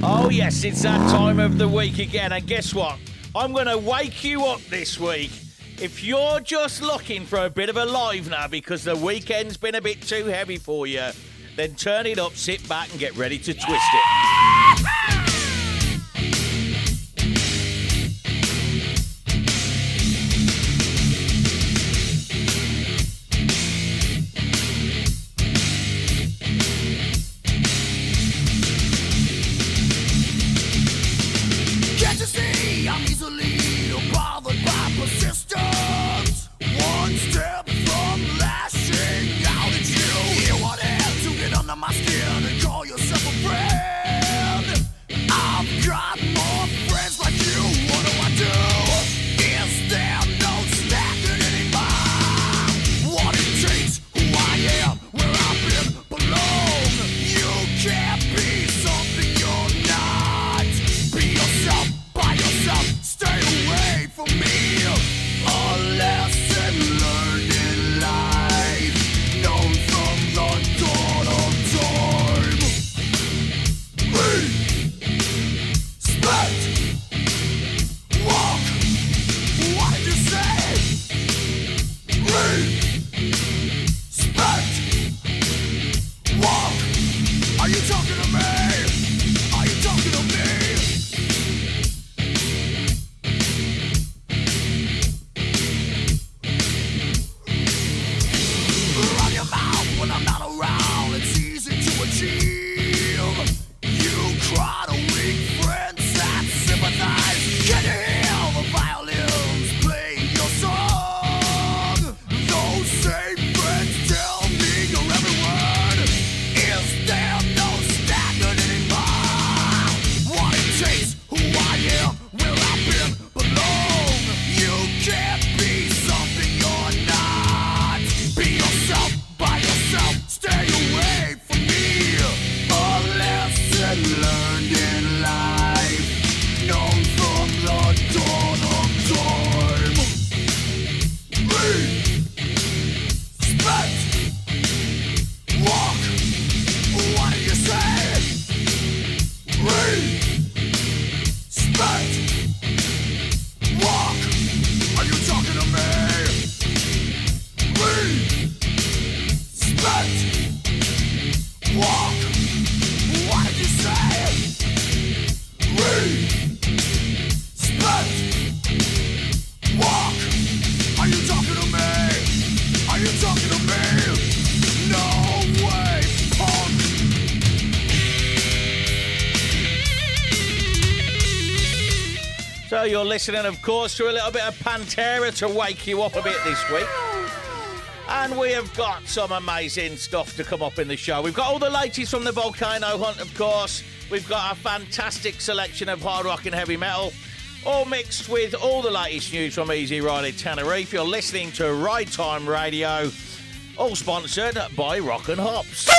Oh, yes, it's that time of the week again. And guess what? I'm going to wake you up this week. If you're just looking for a bit of a livener because the weekend's been a bit too heavy for you, then turn it up, sit back and get ready to twist it. So you're listening, of course, to a little bit of Pantera to wake you up a bit this week. And we have got some amazing stuff to come up in the show. We've got all the latest from the Volcano Hunt, of course. We've got a fantastic selection of hard rock and heavy metal, all mixed with all the latest news from Easy Riding Tenerife. You're listening to Ride Time Radio, all sponsored by Rock and Hopz.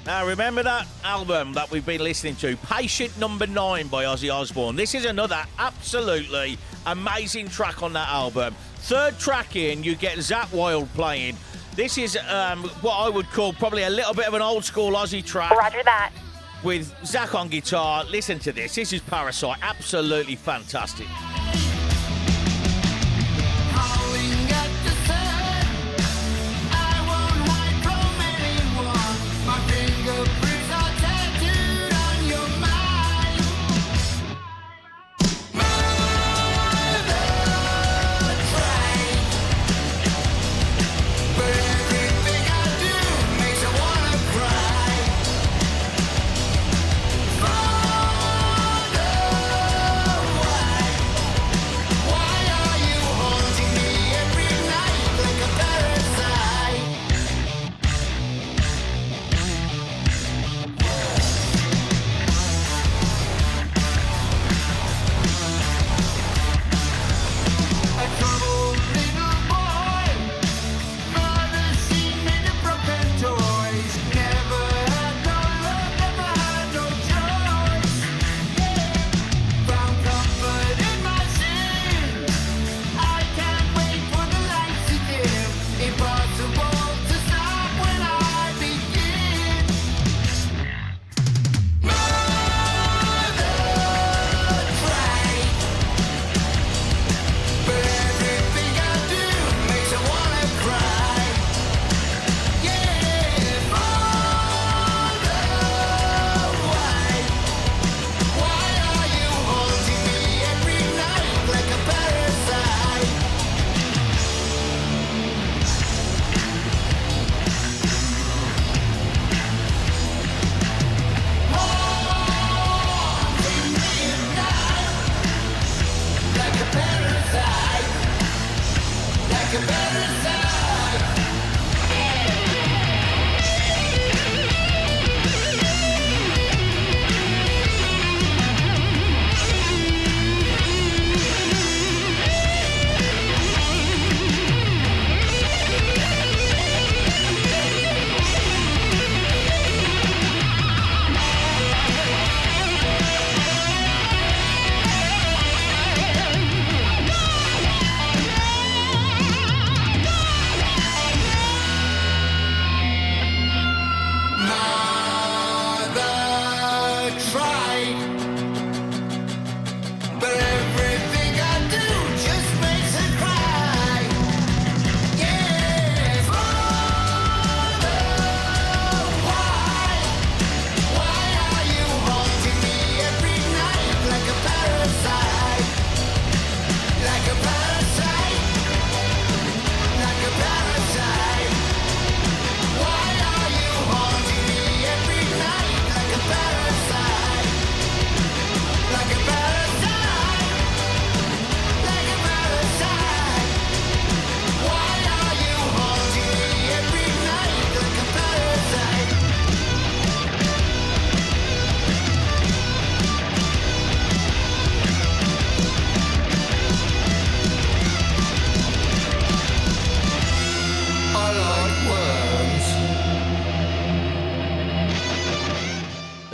Now, remember that album that we've been listening to, Patient Number 9 by Ozzy Osbourne? This is another absolutely amazing track on that album. Third track in, you get Zakk Wylde playing. This is what I would call probably a little bit of an old school Ozzy track. Roger that. With Zakk on guitar. Listen to this. This is Parasite. Absolutely fantastic.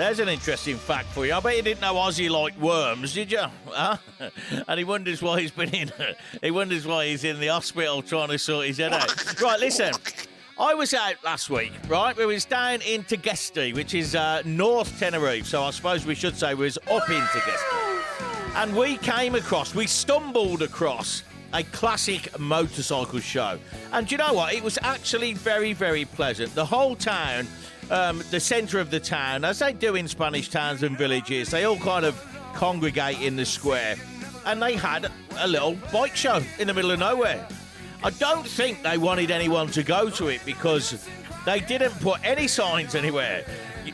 There's an interesting fact for you. I bet you didn't know Ozzy liked worms, did you? Huh? And he wonders why he's been in. He wonders why he's in the hospital trying to sort his head out. Right, listen. I was out last week, right? We was down in Tegesti, which is North Tenerife. So I suppose we should say we was up in Tegesti. And we stumbled across a classic motorcycle show. And do you know what? It was actually very, very pleasant. The whole town, the centre of the town, as they do in Spanish towns and villages, they all kind of congregate in the square. And they had a little bike show in the middle of nowhere. I don't think they wanted anyone to go to it because they didn't put any signs anywhere.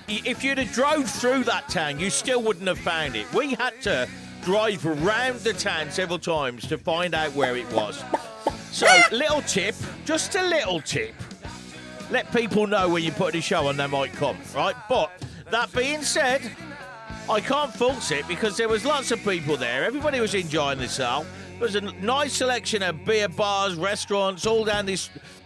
If you'd have drove through that town, you still wouldn't have found it. We had to drive around the town several times to find out where it was. So, little tip, just a little tip. Let people know when you put a show on, they might come, right? But that being said, I can't fault it because there was lots of people there. Everybody was enjoying themselves. There was a nice selection of beer bars, restaurants, all down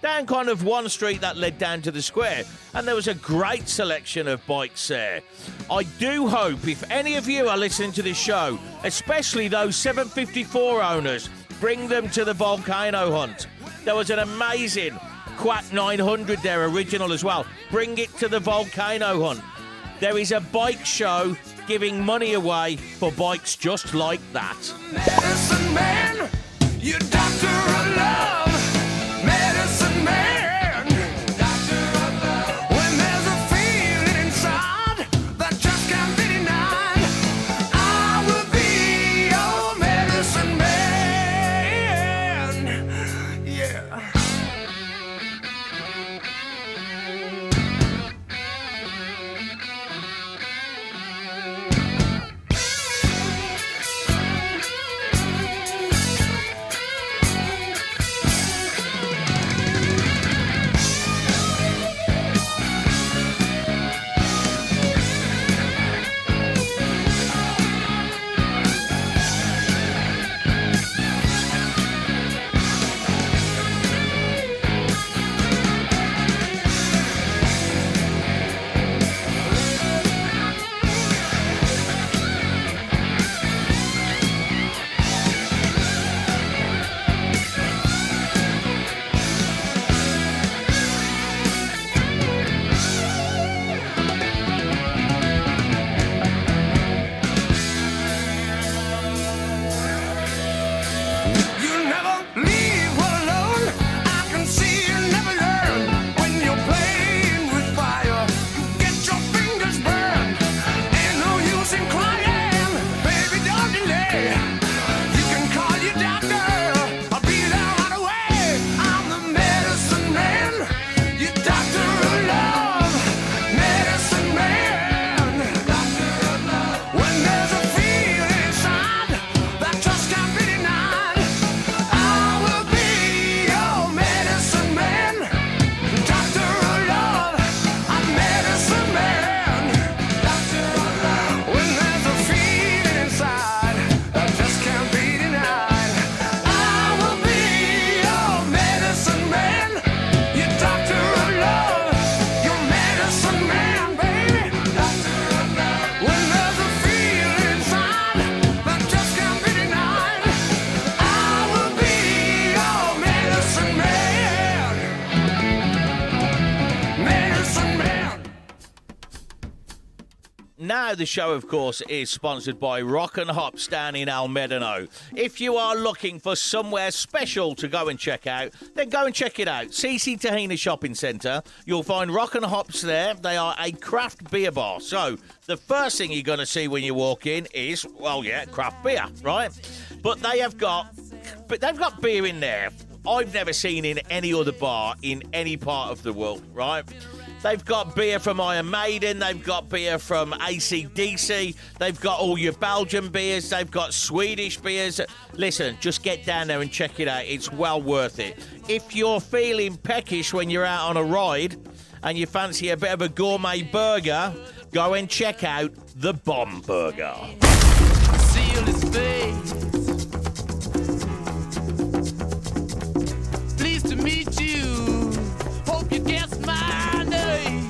kind of one street that led down to the square. And there was a great selection of bikes there. I do hope if any of you are listening to this show, especially those 754 owners, bring them to the volcano hunt. There was an amazing Quack 900 there, original as well. Bring it to the volcano hunt. There is a bike show giving money away for bikes just like that. Medicine man, you doctor of love. Medicine man, doctor of love. When there's a feeling inside that just can't be denied, I will be your medicine man. Yeah. Now, the show, of course, is sponsored by Rock and Hopz down in Almedano. If you are looking for somewhere special to go and check out, then go and check it out. CC Tahina Shopping Centre. You'll find Rock and Hopz there. They are a craft beer bar. So, the first thing you're going to see when you walk in is, well, yeah, craft beer, right? But they've got beer in there I've never seen in any other bar in any part of the world, right? They've got beer from Iron Maiden. They've got beer from AC/DC. They've got all your Belgian beers. They've got Swedish beers. Listen, just get down there and check it out. It's well worth it. If you're feeling peckish when you're out on a ride and you fancy a bit of a gourmet burger, go and check out the Bomb Burger. Seal his face. Pleased to meet you. Hope you guessed my name.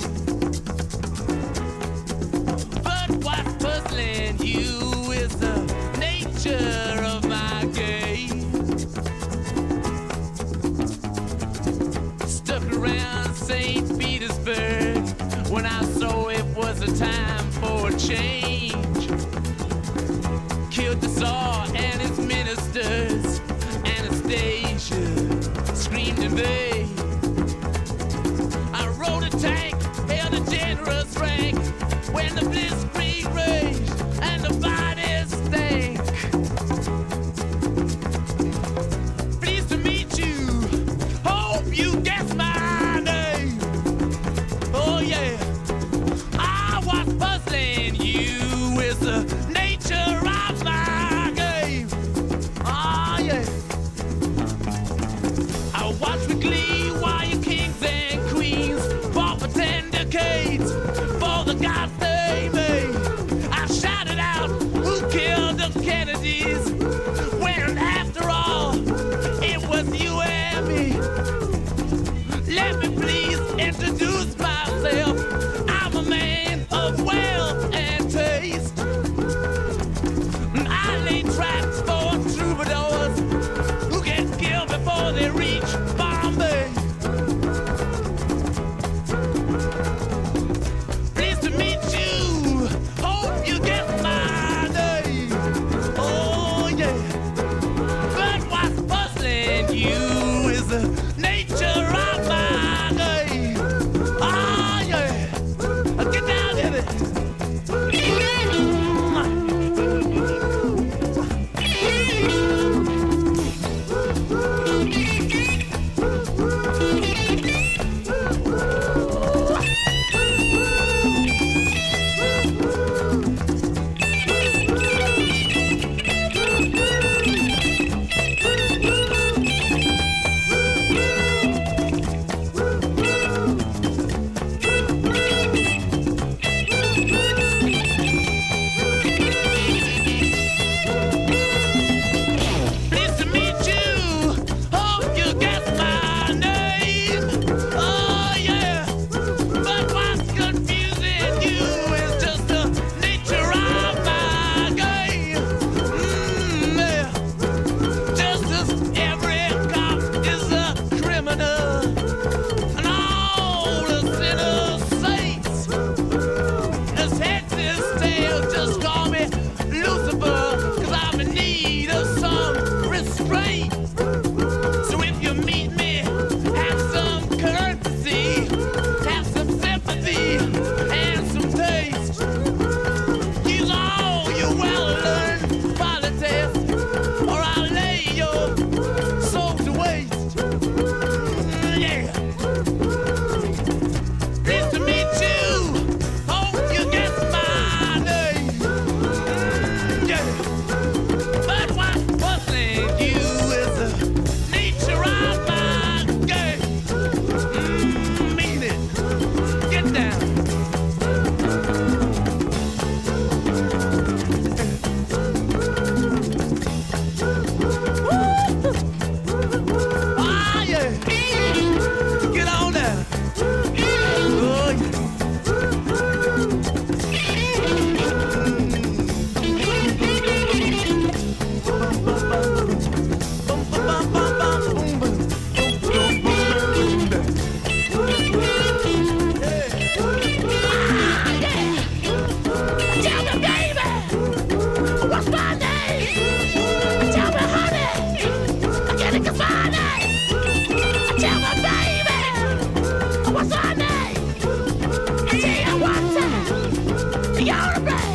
change. Killed the Tsar and his ministers. Anastasia screamed in vain. I rode a tank, held a generous rank when the blitzkrieg raged and the bodies stank. Pleased to meet you. Hope you guess my name. Oh yeah, I was puzzling you with the nature of my game. Oh yeah, I watched with glee while your kings and queens fought for 10 decades for the gods they made. I shouted out, who killed the Kennedys? When after all, it was you and me. Let me please introduce myself. I'm a man of wealth and taste. I lay traps for troubadours who get killed before they reach Bombay. Pleased to meet you. Hope you get my name. Oh yeah. But what's puzzling you is the nature of my game. Oh yeah. Get down in it. Pleased to meet you. Hope you guess my name. Oh yeah. But what's confusing you is just the nature of my game. Yeah. Just as every cop is a criminal, and all the sinners saints. As heads is tails, just call me Lucifer, 'cause I'm in need of some restraint. So if you meet me, have some courtesy, have some sympathy, and some taste. Use all your well-learned politics, or I'll lay your soul to waste. Yeah. Pleased to meet you. Hope you guess my name. Yeah. But what's puzzling you is the nature of my game. Mean it. Get down. Ah yeah. Get on down. Oh yeah. Tell me, baby, what's my name? Tell me, honey, can you guess my name? Tell me, baby, what's my name? I tell you one time, you're the best.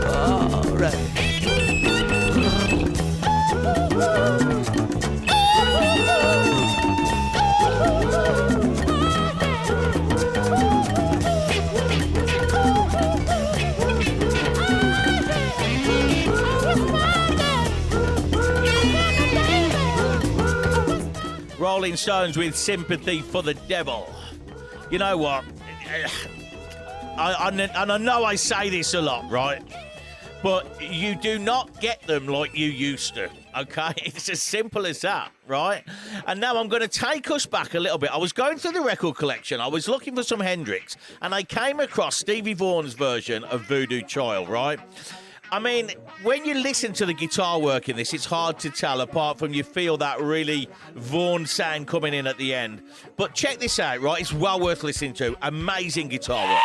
All right. Rolling Stones with Sympathy for the Devil. You know what? I know I say this a lot, right? But you do not get them like you used to, okay? It's as simple as that, right? And now I'm going to take us back a little bit. I was going through the record collection. I was looking for some Hendrix, and I came across Stevie Vaughan's version of Voodoo Child, right? I mean, when you listen to the guitar work in this, it's hard to tell, apart from you feel that really Vaughan sound coming in at the end. But check this out, right? It's well worth listening to. Amazing guitar work.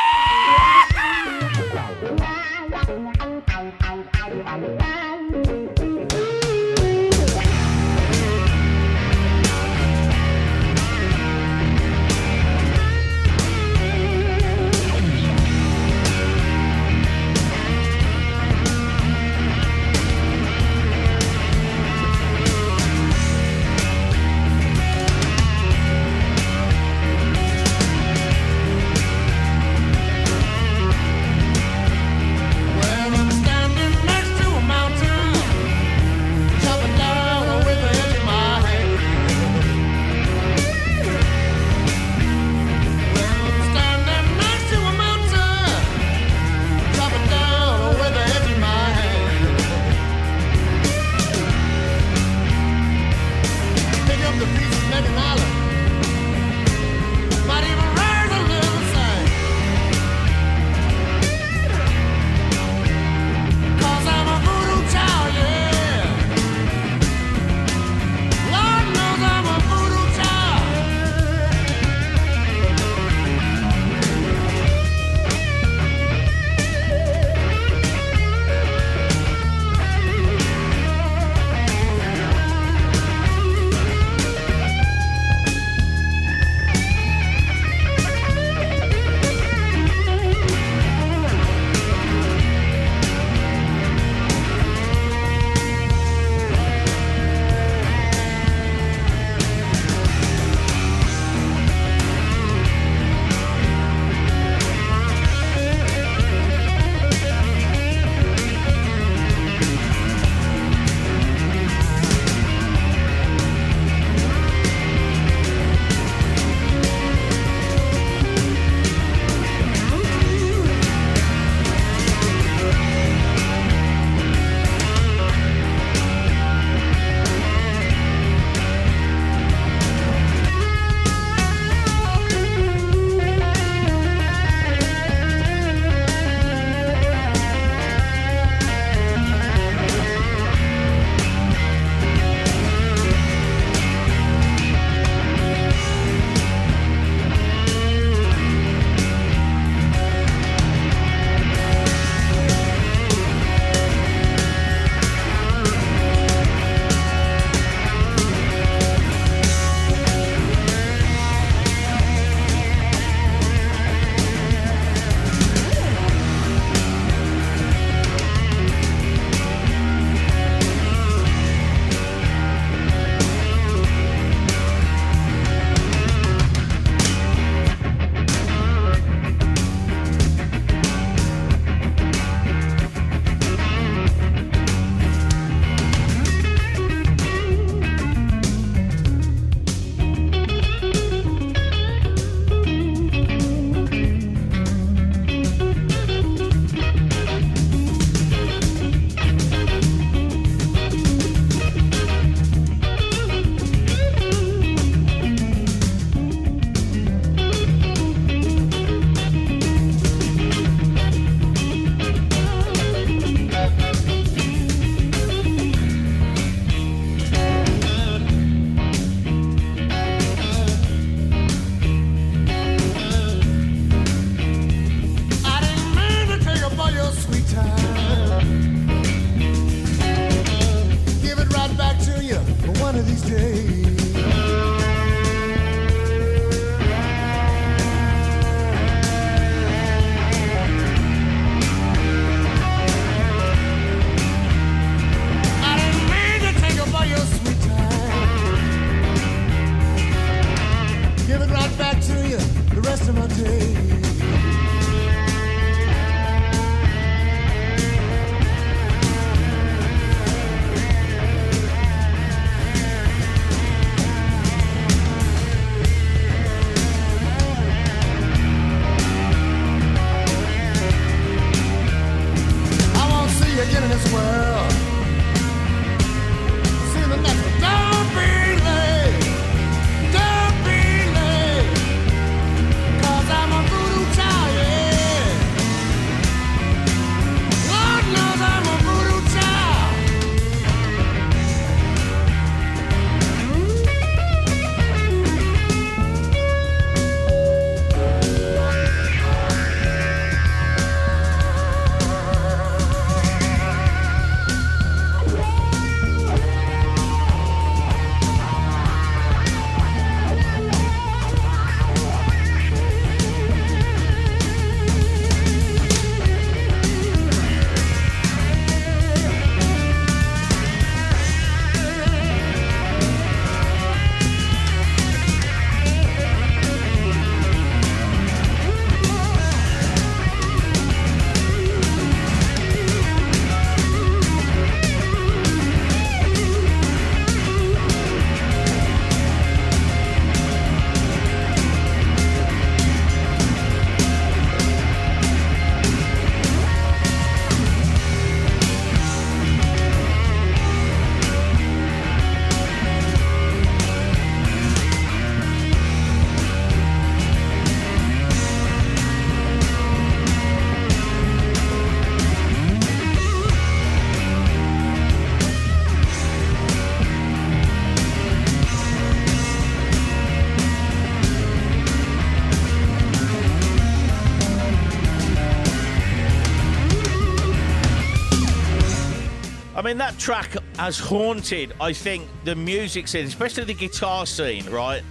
mean, that track has haunted, I think, the music scene, especially the guitar scene, right?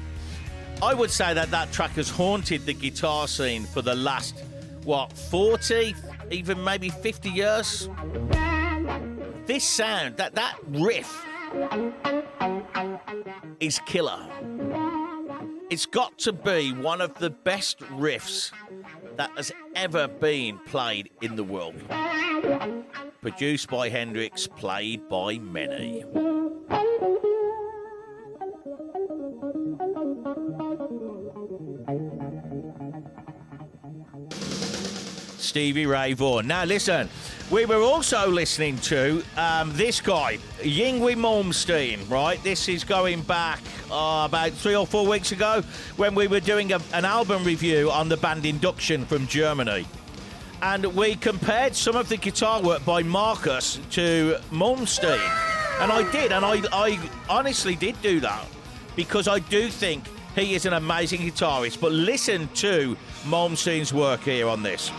I would say that track has haunted the guitar scene for the last, 40, even maybe 50 years? This sound, that riff is killer. It's got to be one of the best riffs that has ever been played in the world. Produced by Hendrix, played by many. Stevie Ray Vaughan. Now listen, we were also listening to this guy, Yngwie Malmsteen, right? This is going back about 3 or 4 weeks ago when we were doing an album review on the band Induction from Germany. And we compared some of the guitar work by Marcus to Malmsteen. And I did, and I honestly did do that because I do think he is an amazing guitarist. But listen to Malmsteen's work here on this.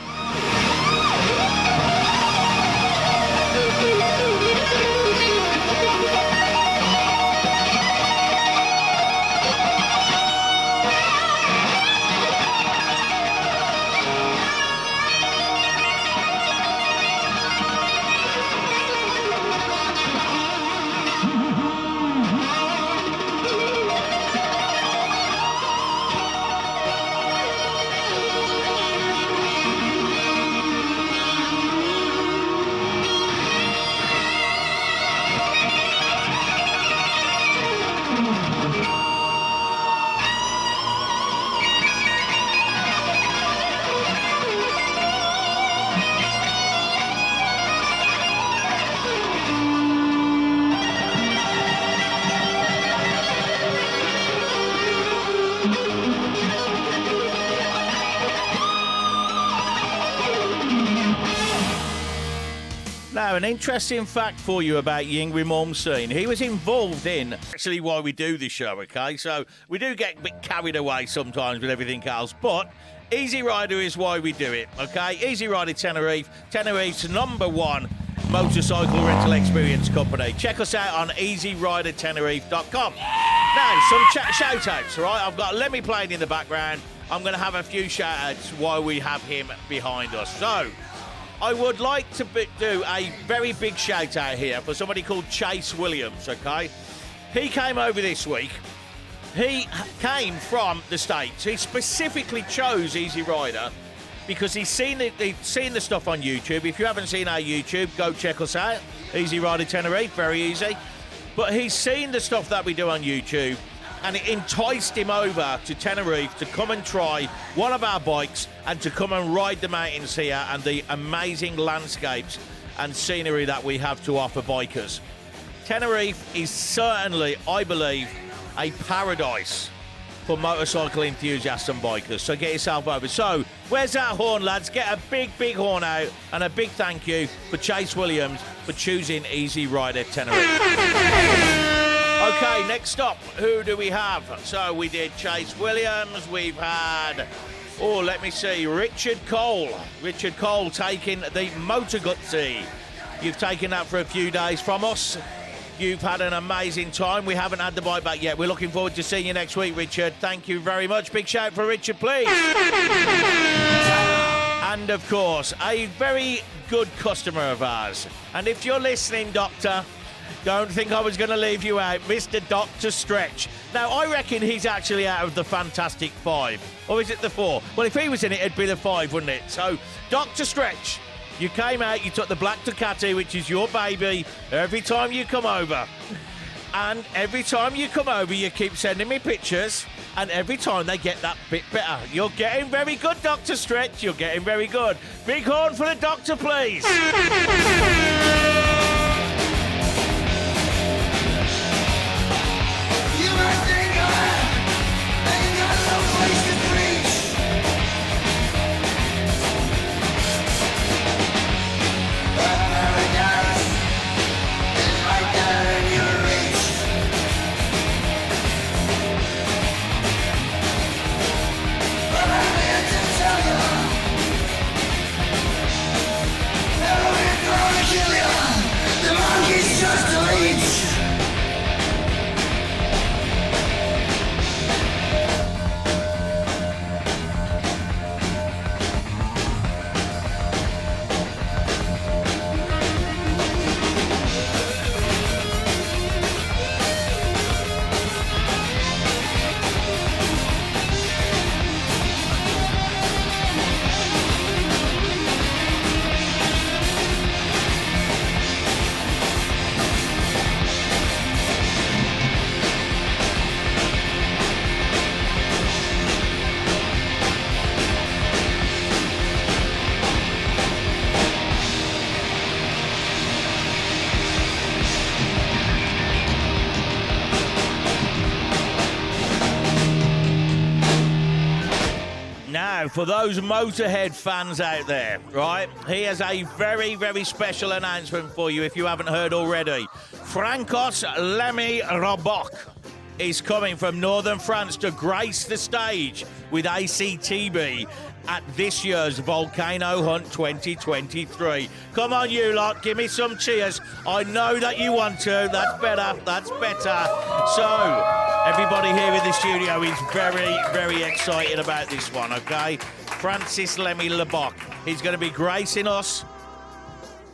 Now, an interesting fact for you about Yngwie Malmsteen. He was involved in actually why we do this show, okay? So we do get a bit carried away sometimes with everything else, but Easy Rider is why we do it, okay? Easy Rider Tenerife, Tenerife's #1 motorcycle rental experience company. Check us out on easyridertenerife.com. Now, some shout-outs, right? I've got Lemmy playing in the background. I'm going to have a few shout-outs while we have him behind us. So, I would like to do a very big shout out here for somebody called Chase Williams, okay? He came over this week. He came from the States. He specifically chose Easy Rider because he's seen the stuff on YouTube. If you haven't seen our YouTube, go check us out. Easy Rider Tenerife, very easy. But he's seen the stuff that we do on YouTube, and it enticed him over to Tenerife to come and try one of our bikes and to come and ride the mountains here and the amazing landscapes and scenery that we have to offer bikers. Tenerife is certainly, I believe, a paradise for motorcycle enthusiasts and bikers, so get yourself over. So, where's that horn, lads? Get a big, big horn out, and a big thank you for Chase Williams for choosing Easy Rider Tenerife. Okay, next up, who do we have? So we did Chase Williams, we've had, let me see, Richard Cole. Richard Cole taking the Motor Gutsy. You've taken that for a few days from us. You've had an amazing time. We haven't had the bike back yet. We're looking forward to seeing you next week, Richard. Thank you very much. Big shout for Richard, please. And, of course, a very good customer of ours. And if you're listening, Doctor, don't think I was going to leave you out. Mr. Dr. Stretch. Now, I reckon he's actually out of the Fantastic Five. Or is it the 4? Well, if he was in it, it'd be the 5, wouldn't it? So, Dr. Stretch, you came out, you took the black Ducati, which is your baby, every time you come over. And every time you come over, you keep sending me pictures. And every time they get that bit better. You're getting very good, Dr. Stretch. You're getting very good. Big horn for the doctor, please. Yeah. for those Motorhead fans out there, right, he has a very, very special announcement for you if you haven't heard already. Frankos Lemmy Robok is coming from northern France to grace the stage with ACTB at this year's Volcano Hunt 2023. Come on, you lot, give me some cheers. I know that you want to. That's better. That's better. So, everybody here in the studio is very, very excited about this one, okay? Francis Lemmy Lebock. He's going to be gracing us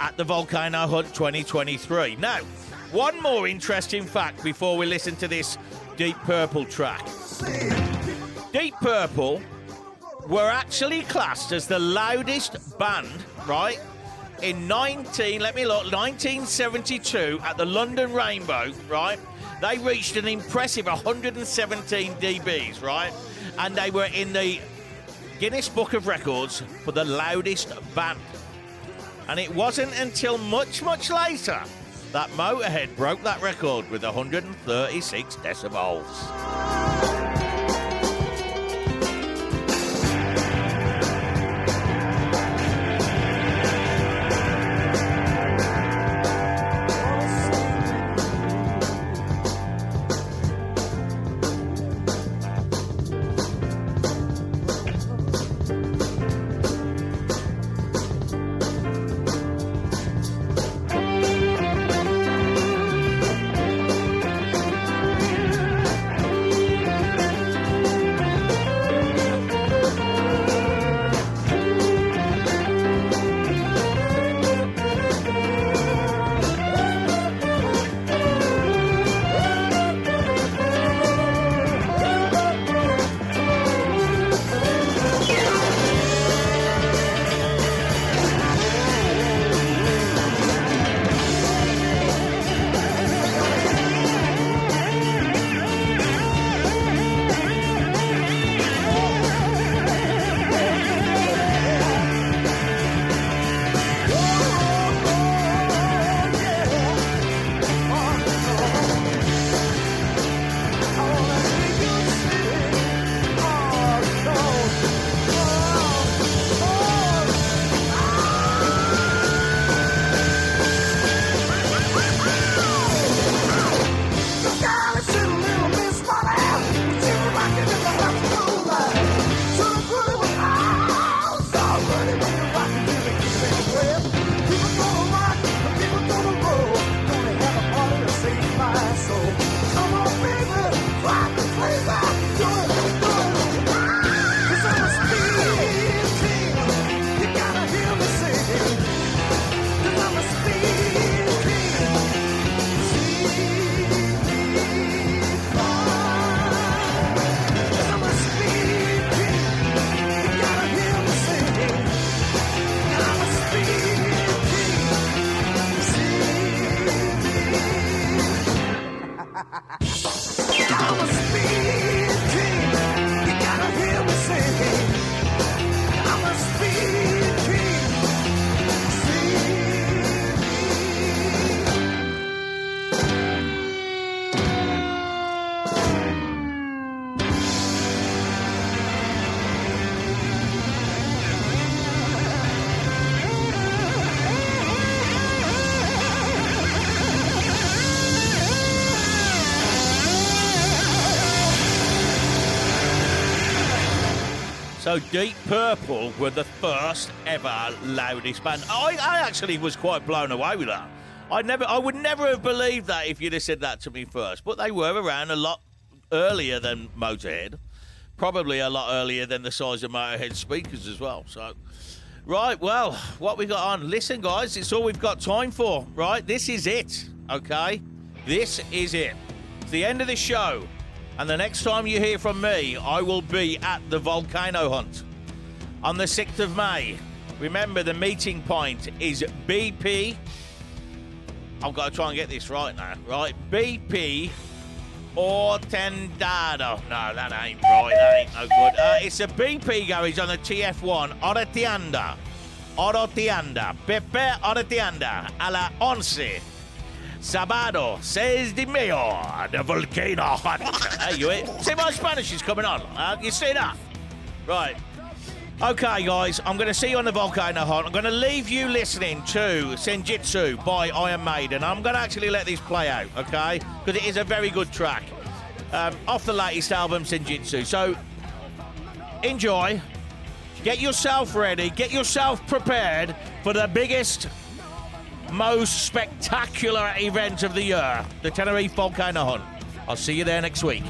at the Volcano Hunt 2023. Now, one more interesting fact before we listen to this Deep Purple track. Deep Purple were actually classed as the loudest band, right, in 1972 at the London Rainbow, right? They reached an impressive 117 dBs, right? And they were in the Guinness Book of Records for the loudest band. And it wasn't until much, much later that Motorhead broke that record with 136 decibels. So Deep Purple were the first ever loudest band. I actually was quite blown away with that. I would never have believed that if you'd have said that to me first. But they were around a lot earlier than Motorhead. Probably a lot earlier than the size of Motorhead speakers as well. So, right, well, what we got on? Listen, guys, it's all we've got time for, right? This is it, okay? This is it. It's the end of the show. And the next time you hear from me, I will be at the Volcano Hunt on the 6th of May. Remember, the meeting point is BP. I've got to try and get this right now, right? BP Ortendado. No, that ain't right. That ain't no good. It's a BP garage on the TF1. Orotava. Pepe Orotava. A la 11. Sábado, 6 de mayo, the Volcano Hunt. Hey, you see my Spanish is coming on. You see that? Right. Okay, guys, I'm going to see you on the Volcano Hunt. I'm going to leave you listening to Senjutsu by Iron Maiden. I'm going to actually let this play out, okay? Because it is a very good track. Off the latest album, Senjutsu. So, enjoy. Get yourself ready. Get yourself prepared for the biggest, most spectacular event of the year, the Tenerife Volcano Hunt. I'll see you there next week.